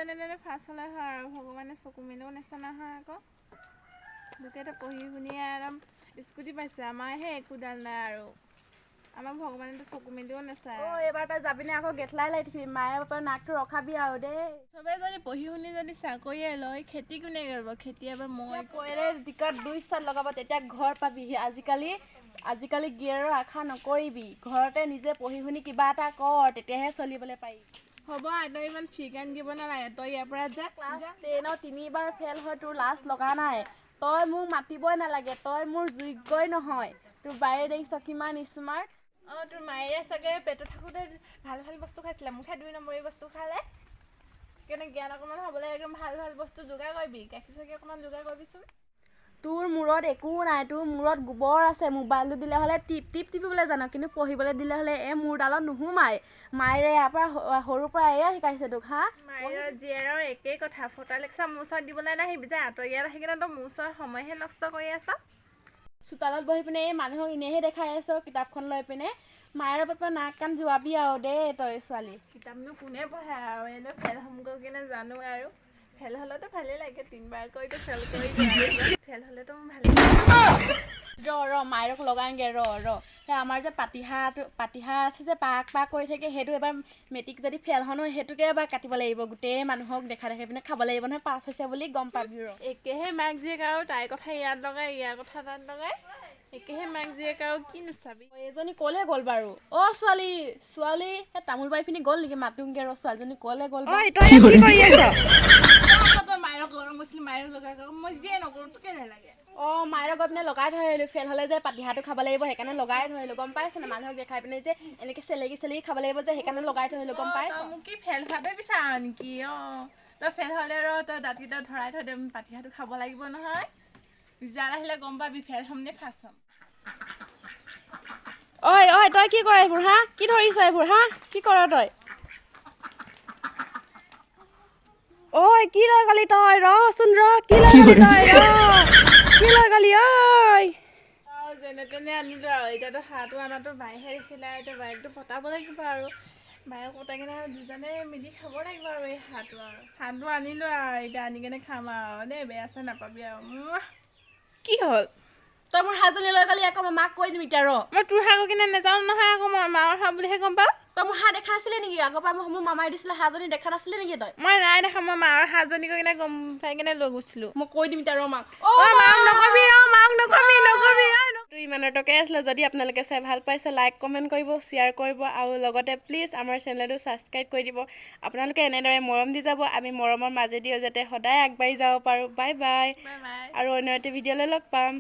যেনে তেনে ফাৰ্ষ্ট হ'লে হয় আৰু ভগৱানে চকু মেলিও নেচা নহয় আকৌ গোটেইটো পঢ়ি শুনিয়ে একদম স্কুটি পাইছে আমাৰহে একোডাল নাই আৰু আমাক ভগৱানেতো চকু মেলিও নেচায় এইবাৰ তই যাবিনে আকৌ গেটলাই লাই থাকিবি মায়ে বাপে নাকটো ৰখাবি আৰু দেই চবেই যদি পঢ়ি শুনি যদি চাকৰিয়ে লয় খেতি কোনে কৰিব খেতি এবাৰ মই পঢ়িলে টিকট 2 চাত লগাব তেতিয়া ঘৰ পাবিহি আজিকালি গিয়েৰৰ আশা নকৰিবি ঘৰতে নিজে পঢ়ি শুনি কিবা এটা কৰ তেতিয়াহে চলিবলৈ পাৰিবি হ'ব তই ইমান ফ্ৰীকান দিব নালাগে তই ইয়াৰ পৰা যা ক্লাছ 10 3বাৰ ফেল হয় তোৰ লাজ লগা নাই তই মোক মাতিবই নালাগে তই মোৰ যোগ্যই নহয় তোৰ বায়ে দেখিছ কিমান স্মাৰ্ট তোৰ মায়েৰে চাগে পেটত থাকোঁতে ভাল ভাল বস্তু খাইছিলে মুখে 2 নম্বৰী বস্তু খালে কেনে জ্ঞান অকণমান হ'বলৈ একদম ভাল ভাল বস্তু যোগাৰ কৰিবি গাখীৰ চাখীৰ অকণমান যোগাৰ কৰিবিচোন তোৰ মূৰত একো নাই তোৰ মূৰত গোবৰ আছে মোবাইলটো দিলে হ'লে টিপিবলৈ জানো কিন্তু পঢ়িবলৈ দিলে হ'লে মূৰডালত নোসোমায় মায়েৰে ইয়াৰ পৰা সৰুৰ পৰা এয়া শিকাইছে তোক হা মায়েৰৰ জীয়েৰৰ একেই কথা ফটা লেকচাৰ মোৰ ওচৰত দিবলৈ নাহিবি যে আঁতৰিয়াত আহি কিনে তই মোৰ ওচৰত সময়হে নষ্ট কৰি আছ চোতালত বহি পিনে এই মানুহক এনেহে দেখাই আছ কিতাপখন লৈ পিনে মায়েৰ বাপে নাক কাণ জোৱাবি আৰু দেই তই ছোৱালী কিতাপনো কোনে পঢ়ে আৰু এনেই ফেল হ'মগৈ কিনে জানো আৰু ফেল হ'লেতো ভালেই লাগে 3বাৰ কৰিতো ফেল কৰি ফেল হ'লেতো মোৰ ভালেই ৰ মায়েৰক লগাওঁগে সেই আমাৰ যে পাতিহা আছে যে পাক কৰি থাকে সেইটো এবাৰ মেট্ৰিক যদি ফেল হয় নহয় সেইটোকে এবাৰ কাটিব লাগিব গোটেই মানুহক দেখাই পিনে খাব লাগিব নহয় পাছ হৈছে বুলি গম পাবি একেহে মাক জীয়েক আৰু তাইৰ কথা ইয়াত লগাই ইয়াৰ কথা তাত লগাই একেহে মাক জীয়েক আৰু কি নোচাবি এজনী ক'লে গ'ল বাৰু ছোৱালী সেই তামোল বাৰী পিনি গ'ল নেকি মাতোংগে ছোৱালীজনী ক'লে গ'ল মায়েৰক লগা মুছলিম মায়েৰক লগাই মই যিয়ে নকৰোঁ তোকে নালাগে মায়েৰক গৈ পিনে লগাই থৈ আহিলোঁ ফেল হ'লে যে পাতিহাটো খাব লাগিব সেইকাৰণে লগাই থৈ আহিলোঁ গম পাইছেনে মানুহক দেখাই পিনে যে এনেকৈ চেলেকি খাব লাগিব যে সেইকাৰণে লগাই থৈ আহিলোঁ গম পাইছ মোক কি ফেল হোৱাতে বিচাৰ নেকি তই ফেল হ'লে তই দাঁতিটো ধৰাই থৈ দে পাতিহাটো খাব লাগিব নহয় ৰিজাল্ট আহিলে গম পাবি ফেল হ'ম নে ফাৰ্ষ্ট হ'ম ঐ তই কি কৰ এইবোৰ হা কি ধৰিছ এইবোৰ হা কি কৰ তই কি লৈ গলি তই ৰচোন কি লৈ গলি ঐ যেনে তেনে আনিলোঁ আৰু এতিয়াতো হাঁহটো আমাৰতো বায়েহে দেখিলে এতিয়া বায়েকটো পতাব লাগিব আৰু বায়েক পতাই কিনে দুজনে মিলি খাব লাগিব আৰু এই হাঁহটো আনিলোঁ আৰু এতিয়া আনি কিনে খাম আৰু দেই বেয়া চেয়া নাপাবি আৰু কি হ'ল তই মোৰ হাঁহজনী লৈ গলি আকৌ মই মাক কৈ দিম এতিয়া মই তোৰ হাঁহ কিনে নাজানো নহয় আকৌ মই মাৰ হাঁহ বুলিহে গম পাওঁ তই মোৰ হাঁহ দেখা আছিলি নেকি আগৰ পৰা মোৰ মামাই দিছিলে হাঁহজনী দেখা নাছিলি নেকি তই মই নাই দেখা মই মাৰ হাঁহজনী কৈ কিনে গম পাই কিনে লৈ গৈছিলোঁ মই কৈ দিম এতিয়া মাক তোৰ ইমানৰ টকাই আছিলে যদি আপোনালোকে চাই ভাল পাইছে লাইক কমেণ্ট কৰিব শ্বেয়াৰ কৰিব আৰু লগতে প্লিজ আমাৰ চেনেলটো ছাবস্ক্ৰাইব কৰি দিব আপোনালোকে এনেদৰে মৰম দি যাব আমি মৰমৰ মাজেদিও যাতে সদায় আগবাঢ়ি যাব পাৰোঁ বাই বাই আৰু অন্য এটা ভিডিঅ'লৈ লগ পাম